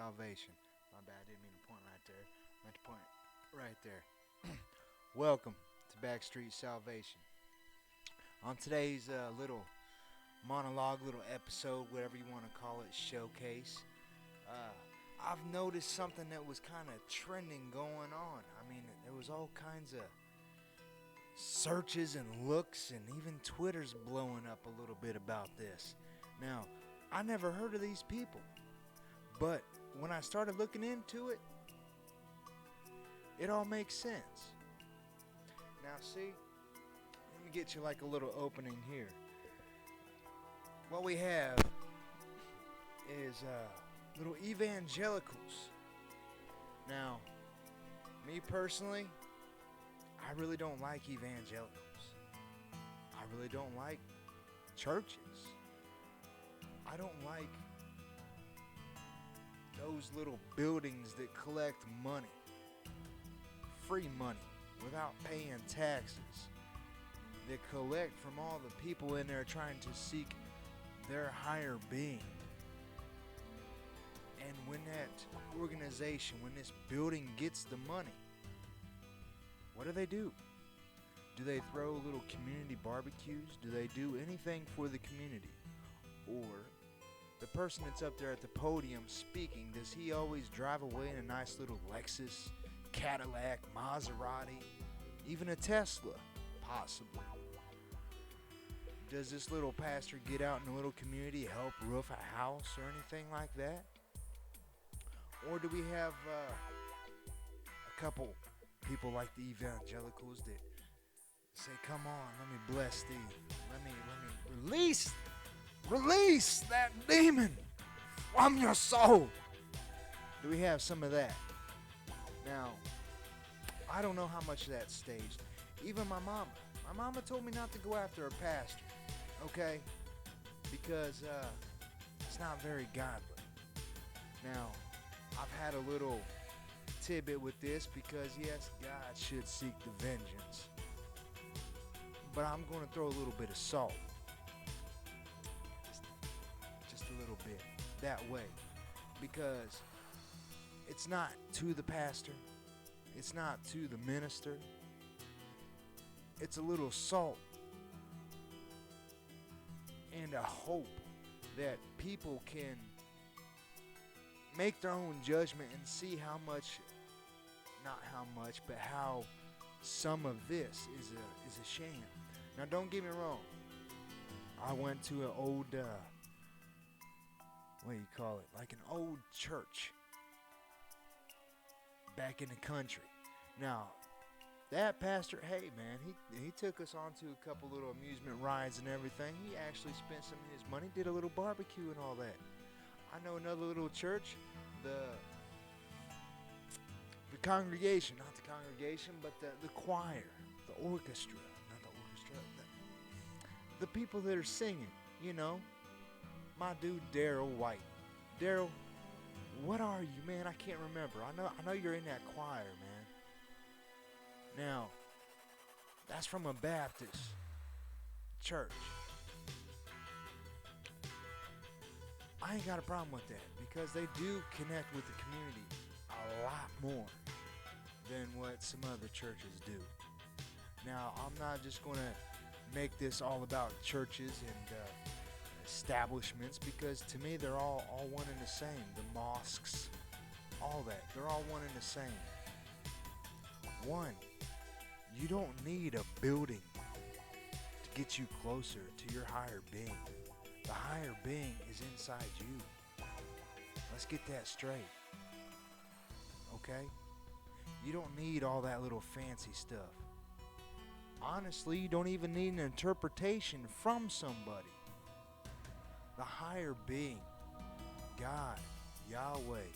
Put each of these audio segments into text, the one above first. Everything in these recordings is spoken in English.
salvation. My bad, I didn't mean to point right there. I meant to point right there. Welcome to Backstreet Salvation. On today's little monologue, little episode, whatever you want to call it, showcase, uh, I've noticed something that was kind of trending going on. I mean, there was all kinds of searches and looks, and even Twitter's blowing up a little bit about this. Now, I never heard of these people, but when I started looking into it, it all makes sense. Now, see, let me get you like a little opening here. What we have is little evangelicals. Now, me personally, I really don't like evangelicals. I really don't like churches. I don't like those little buildings that collect money, free money, without paying taxes, that collect from all the people in there trying to seek their higher being. And when that organization, when this building gets the money, what do? Do they throw little community barbecues? Do they do anything for the community? Or the person that's up there at the podium speaking, does he always drive away in a nice little Lexus, Cadillac, Maserati, even a Tesla, possibly? Does this little pastor get out in a little community, help roof a house or anything like that? Or do we have a couple people like the evangelicals that say, come on, let me bless thee. Let me release that demon from your soul. Do we have some of that? Now, I don't know how much of that's staged. Even my mama told me not to go after a pastor, okay? Because it's not very godly. Now, I've had a little tidbit with this because, yes, God should seek the vengeance. But I'm going to throw a little bit of salt. Just a little bit. That way. Because it's not to the pastor. It's not to the minister. It's a little salt and a hope that people can make their own judgment and see how much, not how much, but how some of this is a sham. Now, don't get me wrong. I went to an old, what do you call it? Like an old church back in the country. Now, that pastor, hey man, he took us on to a couple little amusement rides and everything. He actually spent some of his money, did a little barbecue and all that. I know another little church, the congregation, not the congregation, but the choir, the orchestra, not the orchestra, the people that are singing, you know. My dude Daryl White. Daryl, what are you, man? I can't remember. I know you're in that choir, man. Now, that's from a Baptist church. I ain't got a problem with that because they do connect with the community a lot more than what some other churches do. Now, I'm not just going to make this all about churches and establishments because to me they're all one and the same. The mosques, all that, they're all one and the same. One, you don't need a building to get you closer to your higher being. The higher being is inside you. Let's get that straight. Okay? You don't need all that little fancy stuff. Honestly, you don't even need an interpretation from somebody. The higher being, God, Yahweh,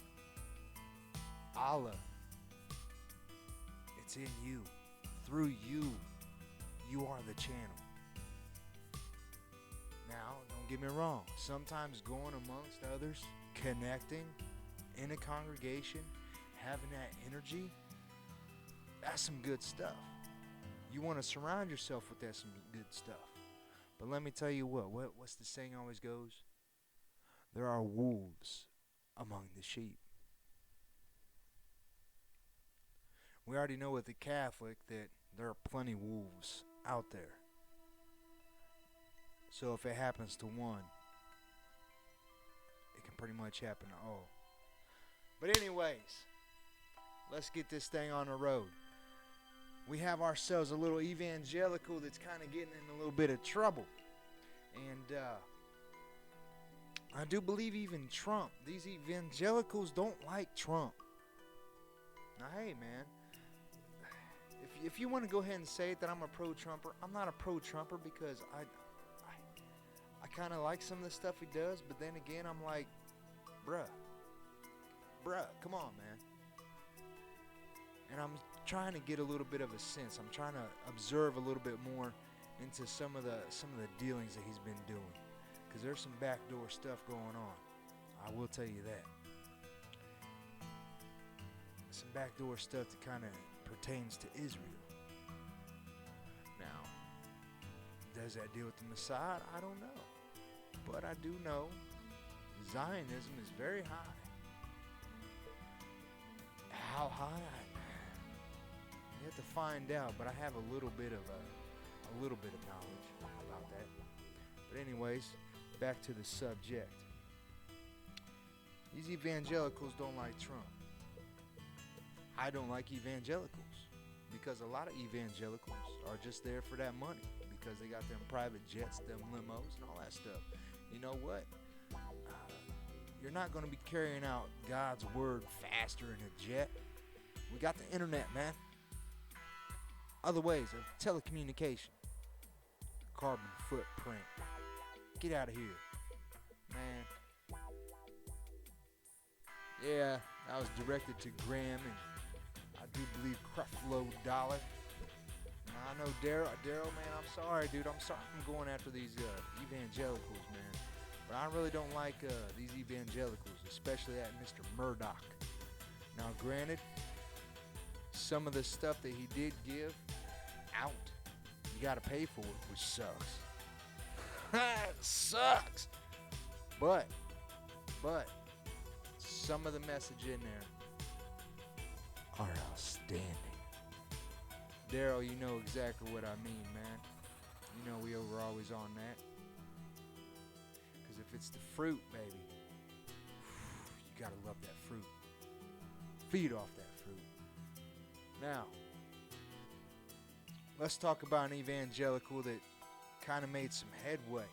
Allah, it's in you. Through you, you are the channel. Now, don't get me wrong. Sometimes going amongst others, connecting in a congregation, having that energy, that's some good stuff. You want to surround yourself with that some good stuff. But let me tell you what's the saying always goes? There are wolves among the sheep. We already know with the Catholic that there are plenty wolves out there. So if it happens to one, it can pretty much happen to all. But anyways, let's get this thing on the road. We have ourselves a little evangelical that's kind of getting in a little bit of trouble. And I do believe even Trump, these evangelicals don't like Trump. Now, hey, man, if you want to go ahead and say that I'm a pro-Trumper, I'm not a pro-Trumper because I kind of like some of the stuff he does, but then again, I'm like, bruh, come on, man. And I'm trying to get a little bit of a sense. I'm trying to observe a little bit more into some of the dealings that he's been doing, because there's some backdoor stuff going on. I will tell you that. Some backdoor stuff that kind of pertains to Israel. Now, does that deal with the Messiah? I don't know. But I do know Zionism is very high. How high? You have to find out, but I have a little bit of knowledge about that. But anyways, back to the subject. These evangelicals don't like Trump. I don't like evangelicals because a lot of evangelicals are just there for that money because they got them private jets, them limos, and all that stuff. You know what? You're not going to be carrying out God's word faster in a jet. We got the internet, man. Other ways of telecommunication. Carbon footprint. Get out of here, man. Yeah, I was directed to Graham and I do believe Creflo Dollar. I know Daryl, man, I'm sorry, dude. I'm sorry I'm going after these evangelicals, man. But I really don't like these evangelicals, especially that Mr. Murdoch. Now, granted, some of the stuff that he did give out, you got to pay for it, which sucks. It sucks. But, some of the message in there are outstanding. Daryl, you know exactly what I mean, man. You know we were always on that. Because if it's the fruit, baby, you gotta love that fruit. Feed off that fruit. Now, let's talk about an evangelical that kind of made some headway.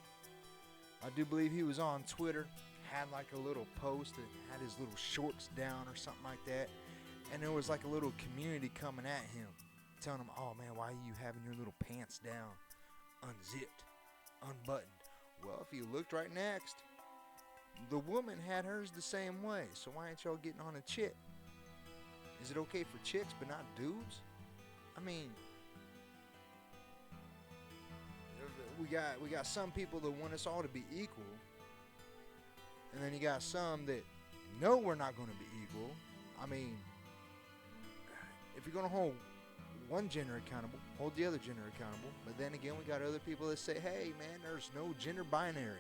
I do believe he was on Twitter, had like a little post that had his little shorts down or something like that. And there was like a little community coming at him, telling him, oh man, why are you having your little pants down, unzipped, unbuttoned? Well, if you looked right next, the woman had hers the same way. So why ain't y'all getting on a chick? Is it okay for chicks but not dudes? I mean, we got some people that want us all to be equal, and then you got some that know we're not going to be equal. I mean, if you're going to hold one gender accountable, hold the other gender accountable. But then again, we got other people that say, hey, man, there's no gender binary.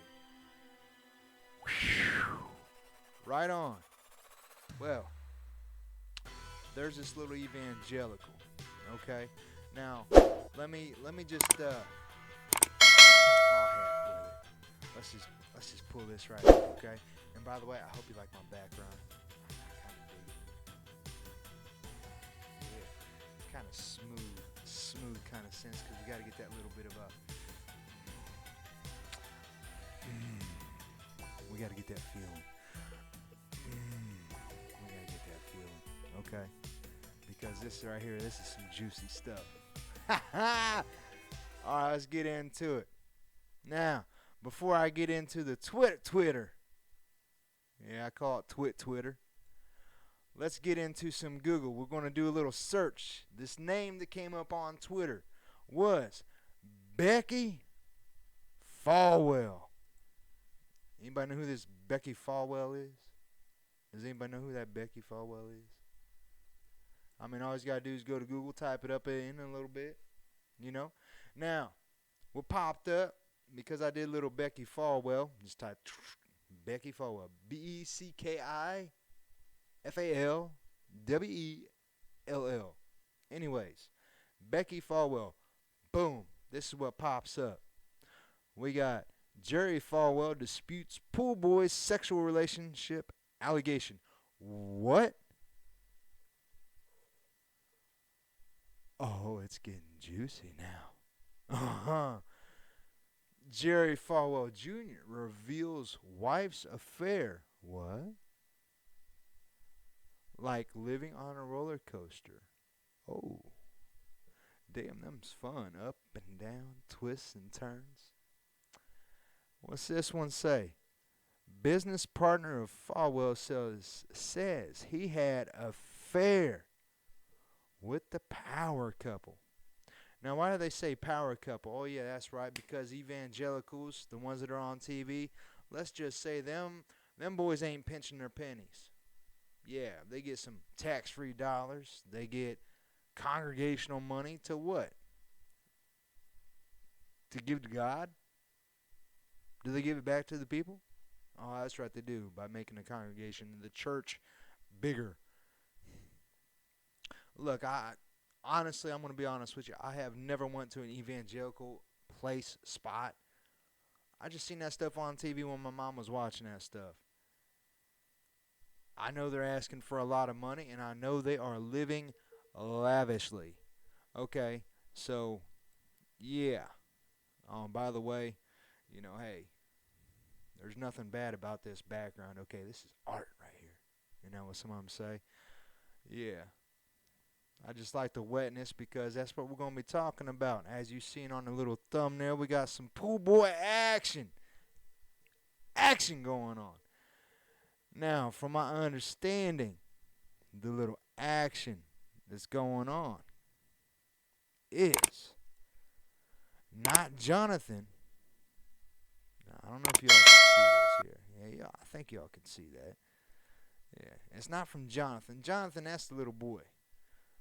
Right on. Well, there's this little evangelical, okay? Now, let me just let's just pull this right up, okay? And by the way, I hope you like my background. Kind of smooth kind of sense, because we got to get that little bit of we got to get that feeling. We got to get that feeling, okay? Because this right here, this is some juicy stuff. All right, let's get into it. Now, before I get into the Twitter, yeah, I call it Twitter. Let's get into some Google. We're going to do a little search. This name that came up on Twitter was Becki Falwell. Anybody know who this Becki Falwell is? Does anybody know who that Becki Falwell is? I mean, all you got to do is go to Google, type it up in a little bit, you know. Now, what popped up, because I did little Becki Falwell, just type Becki Falwell, BECKI FALWELL. Anyways, Becki Falwell. Boom. This is what pops up. We got Jerry Falwell disputes pool boy's sexual relationship allegation. What? Oh, it's getting juicy now. Uh-huh. Jerry Falwell Jr. reveals wife's affair. What? Like living on a roller coaster. Oh, damn, them's fun. Up and down, twists and turns. What's this one say? Business partner of Falwell says he had an affair with the power couple. Now, why do they say power couple? Oh, yeah, that's right, because evangelicals, the ones that are on TV, let's just say them boys ain't pinching their pennies. Yeah, they get some tax-free dollars. They get congregational money to what? To give to God? Do they give it back to the people? Oh, that's right, they do, by making the congregation, the church, bigger. Look, honestly, I'm going to be honest with you. I have never went to an evangelical place, spot. I just seen that stuff on TV when my mom was watching that stuff. I know they're asking for a lot of money, and I know they are living lavishly. Okay, so, yeah. By the way, hey, there's nothing bad about this background. Okay, this is art right here. You know what some of them say? Yeah. I just like the wetness because that's what we're going to be talking about. As you seen on the little thumbnail, we got some pool boy action. Action going on. Now, from my understanding, the little action that's going on is not Jonathan. Now, I don't know if y'all can see this here. Yeah, I think y'all can see that. Yeah, it's not from Jonathan. Jonathan, that's the little boy.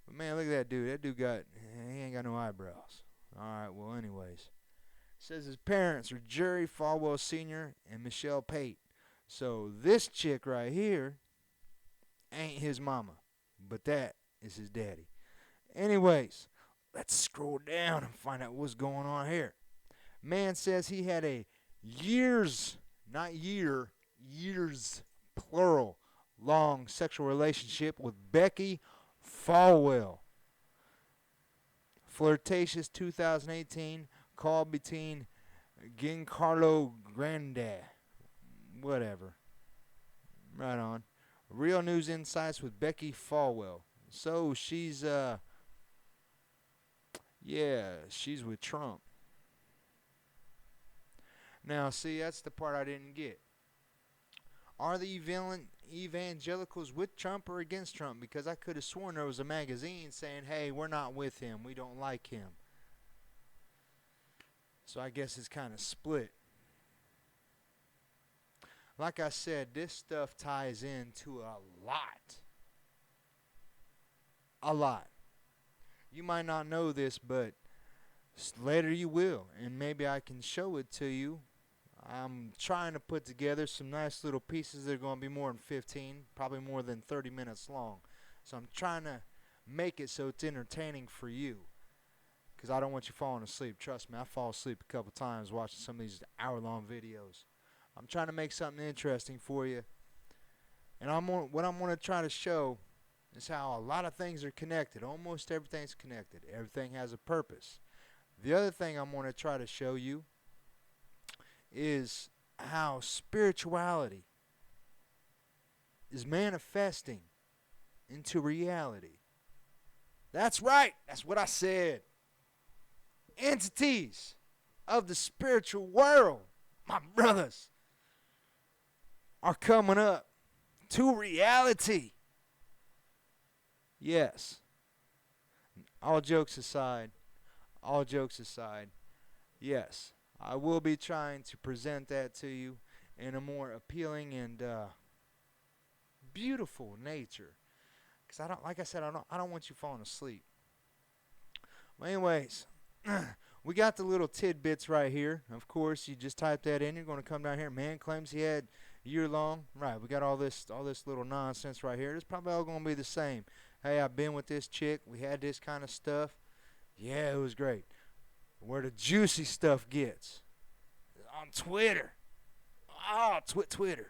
But man, look at that dude. That dude he ain't got no eyebrows. Alright, well, anyways. It says his parents are Jerry Falwell Sr. and Michelle Pate. So this chick right here ain't his mama. But that is his daddy. Anyways, let's scroll down and find out what's going on here. Man says he had a years, not year, years, plural, long sexual relationship with Becki Falwell. Flirtatious 2018 call between Giancarlo Grande. Whatever. Right on. Real News Insights with Becki Falwell. So she's she's with Trump. Now, see, that's the part I didn't get. Are the evangelicals with Trump or against Trump? Because I could have sworn there was a magazine saying, hey, we're not with him. We don't like him. So I guess it's kind of split. Like I said, this stuff ties into a lot. A lot. You might not know this, but later you will. And maybe I can show it to you. I'm trying to put together some nice little pieces that are going to be more than 15, probably more than 30 minutes long. So I'm trying to make it so it's entertaining for you. Because I don't want you falling asleep. Trust me, I fall asleep a couple times watching some of these hour-long videos. I'm trying to make something interesting for you. And what I'm going to try to show is how a lot of things are connected. Almost everything's connected. Everything has a purpose. The other thing I'm going to try to show you is how spirituality is manifesting into reality. That's right. That's what I said. Entities of the spiritual world, my brothers, are coming up to reality. Yes. All jokes aside, yes, I will be trying to present that to you in a more appealing and beautiful nature. Because I don't want you falling asleep. Well, anyways, we got the little tidbits right here. Of course, you just type that in. You're going to come down here. Man claims he had year long. Right, we got all this little nonsense right here. It's probably all going to be the same. Hey, I've been with this chick. We had this kind of stuff. Yeah, it was great. Where the juicy stuff gets on Twitter. Oh, Twitter.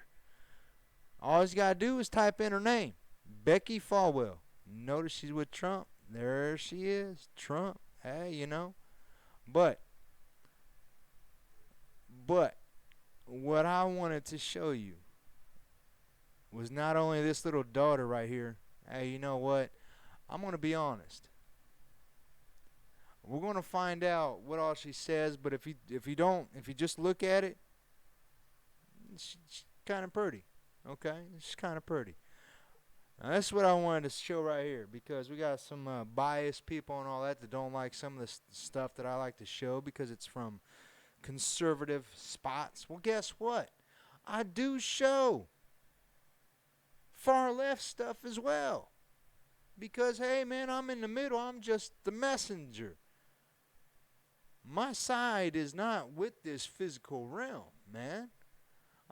All you gotta do is type in her name, Becki Falwell. Notice she's with Trump. There she is, Trump. Hey, you know. But what I wanted to show you was not only this little daughter right here. Hey, you know what? I'm gonna be honest. We're gonna find out what all she says. But if you just look at it, she's kind of pretty. Okay, she's kind of pretty. Now, that's what I wanted to show right here, because we got some biased people and all that don't like some of the stuff that I like to show because it's from conservative spots. Well, guess what? I do show far left stuff as well. Because, hey, man, I'm in the middle. I'm just the messenger. My side is not with this physical realm, man.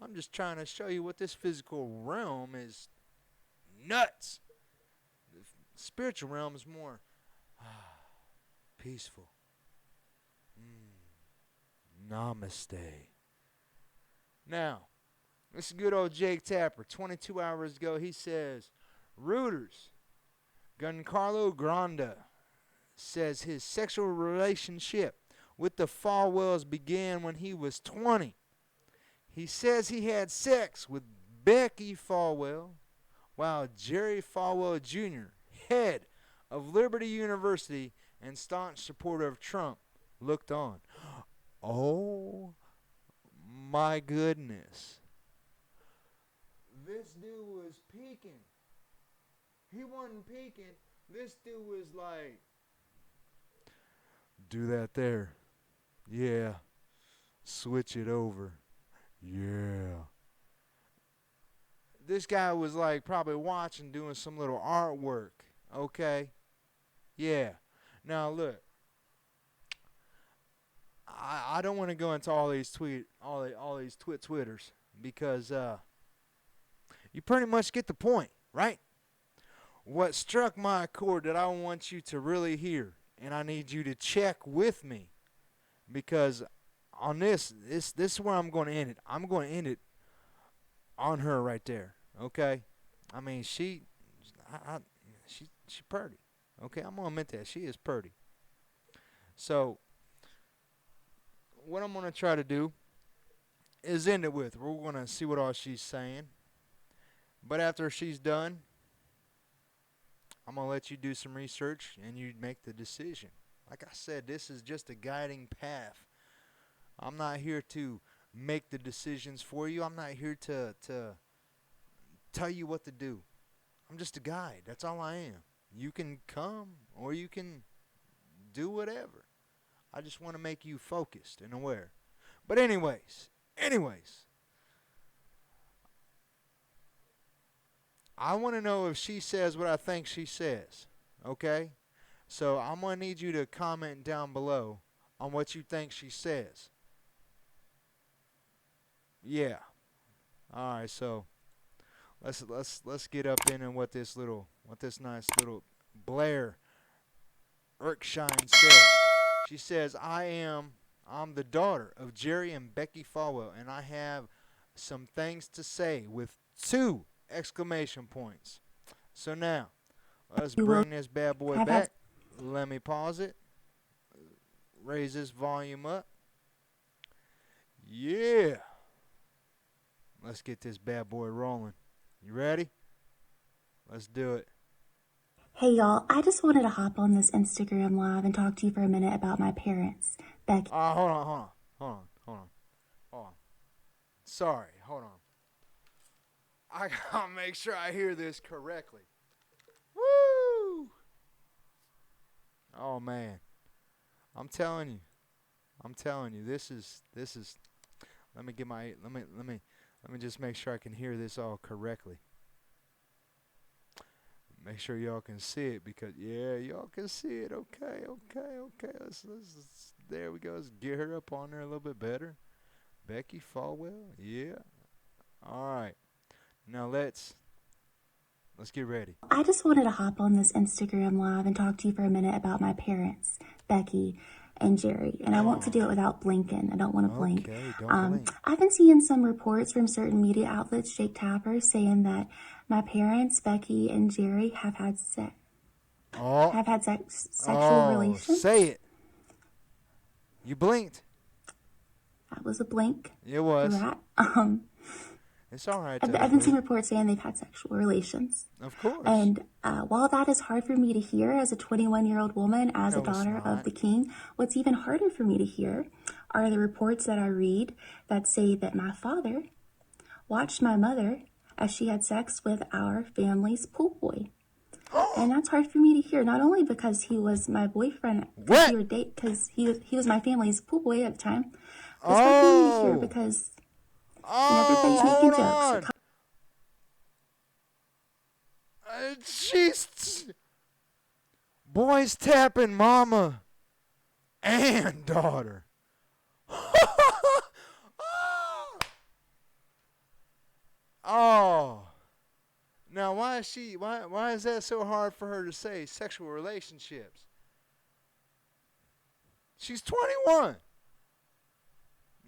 I'm just trying to show you what this physical realm is nuts. The spiritual realm is more peaceful. Namaste. Now, this is good old Jake Tapper. 22 hours ago, he says, Reuters, Giancarlo Granda says his sexual relationship with the Falwells began when he was 20. He says he had sex with Becki Falwell while Jerry Falwell Jr., head of Liberty University and staunch supporter of Trump, looked on. Oh my goodness. This dude was peeking. He wasn't peeking. This dude was like, do that there. Yeah. Switch it over. Yeah. This guy was like probably watching, doing some little artwork. Okay? Yeah. Now look. I don't want to go into all these Twitters because you pretty much get the point, right? What struck my chord that I want you to really hear, and I need you to check with me, because on this is where I'm going to end it. I'm going to end it on her right there. Okay? I mean, she pretty. Okay, I'm gonna admit that she is pretty. So what I'm gonna try to do is end it with, we're gonna see what all she's saying. But after she's done, I'm gonna let you do some research and you make the decision. Like I said, this is just a guiding path. I'm not here to make the decisions for you. I'm not here to tell you what to do. I'm just a guide. That's all I am. You can come or you can do whatever. I just want to make you focused and aware. But anyways, I want to know if she says what I think she says. Okay? So I'm going to need you to comment down below on what you think she says. Yeah. All right, so let's get up in what this nice little Blair Erkshine says. She says, I'm the daughter of Jerry and Becki Falwell, and I have some things to say with 2 exclamation points. So now, let's bring this bad boy back. Let me pause it. Raise this volume up. Yeah. Let's get this bad boy rolling. You ready? Let's do it. Hey y'all, I just wanted to hop on this Instagram live and talk to you for a minute about my parents. Becki. Hold on. Sorry, hold on. I gotta make sure I hear this correctly. Woo! Oh man, I'm telling you, this is. Let me just make sure I can hear this all correctly. Make sure y'all can see it, because yeah, y'all can see it. Okay. Let's there we go. Let's get her up on there a little bit better. Becki Falwell, yeah. All right. Now let's Let's get ready. I just wanted to hop on this Instagram live and talk to you for a minute about my parents, Becki and Jerry. And I want to do it without blinking. I don't want to blink. Okay, don't blink. I've been seeing some reports from certain media outlets, Jake Tapper, saying that my parents, Becki and Jerry, have had sexual relations. Say it. You blinked. That was a blink. It was. You're right. It's all right. I've been seeing reports saying they've had sexual relations. Of course. And while that is hard for me to hear as a 21-year-old woman, as a daughter of the king, what's even harder for me to hear are the reports that I read that say that my father watched my mother as she had sex with our family's pool boy. And that's hard for me to hear, not only because he was my boyfriend, because he was my family's pool boy at the time. It's hard for me to hear because everybody's making jokes. She's boys tapping mama and daughter. Oh. Now why is that so hard for her to say sexual relationships? She's 21.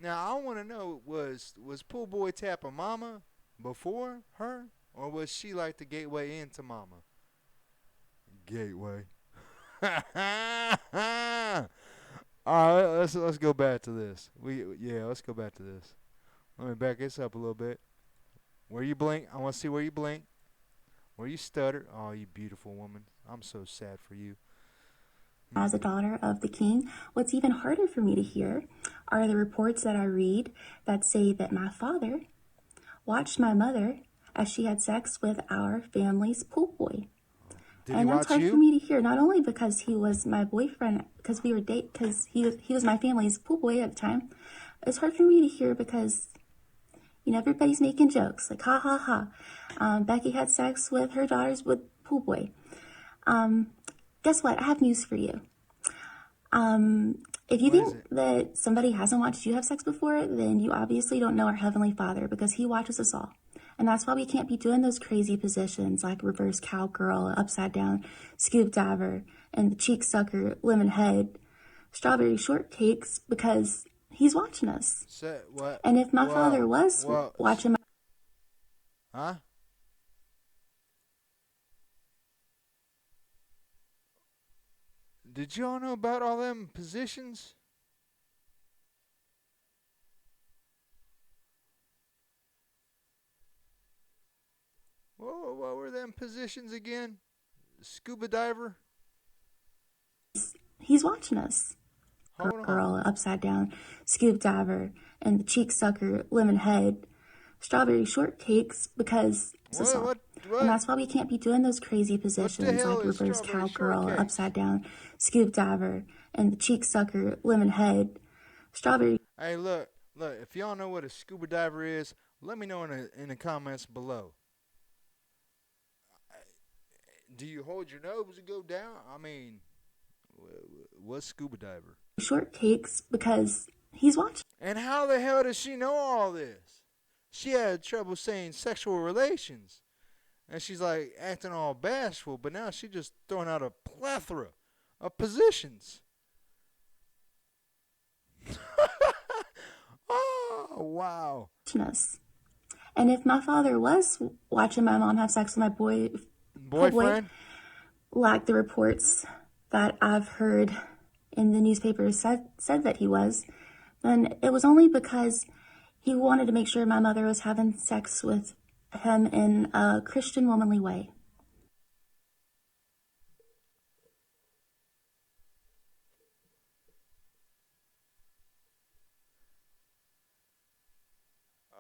Now I want to know, was pool boy tapping mama before her, or was she like the gateway into mama? Gateway. All right, let's go back to this. Let's go back to this. Let me back this up a little bit. Where you blink? I want to see where you blink. Where you stutter. Oh, you beautiful woman. I'm so sad for you. As a daughter of the king, what's even harder for me to hear are the reports that I read that say that my father watched my mother as she had sex with our family's pool boy. And that's hard for me to hear, not only because he was my boyfriend, because we were because he was my family's pool boy at the time. It's hard for me to hear because, everybody's making jokes, like, ha, ha, ha. Becki had sex with her daughters with pool boy. Guess what? I have news for you. If you think that somebody hasn't watched you have sex before, then you obviously don't know our Heavenly Father, because He watches us all. And that's why we can't be doing those crazy positions like reverse cowgirl, upside down, scoop diver, and the cheek sucker, lemon head, strawberry shortcakes, because He's watching us. And if my father was watching my... Huh? Did y'all know about all them positions? What were them positions again? Scuba diver? He's watching us. Girl, upside down, scoop diver, and the cheek sucker, lemon head, strawberry shortcakes, because... And that's why we can't be doing those crazy positions like reverse cowgirl, upside down, scoop diver, and the cheek sucker, lemon head, strawberry... Hey, look, if y'all know what a scuba diver is, let me know in the comments below. Do you hold your nose and go down? I mean, what's scuba diver? Shortcakes, because He's watching. And how the hell does she know all this? She had trouble saying sexual relations. And she's like acting all bashful, but now she's just throwing out a plethora of positions. Oh, wow. And if my father was watching my mom have sex with my boyfriend, like the reports that I've heard in the newspapers said that he was, then it was only because he wanted to make sure my mother was having sex with him in a Christian, womanly way.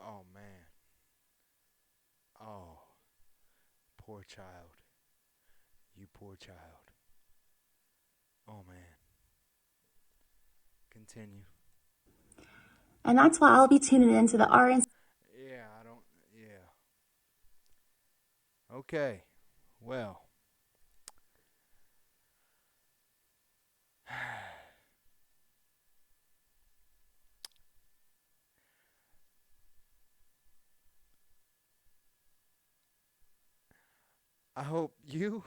Oh, man. Oh, poor child. You poor child. Oh, man. Continue. And that's why I'll be tuning into the RNC. Yeah. Okay. Well. I hope you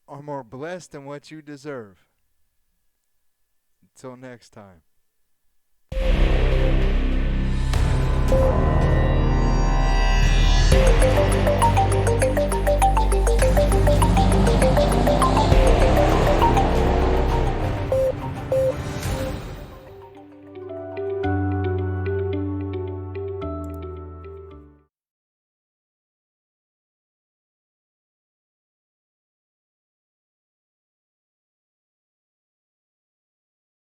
are more blessed than what you deserve. Until next time.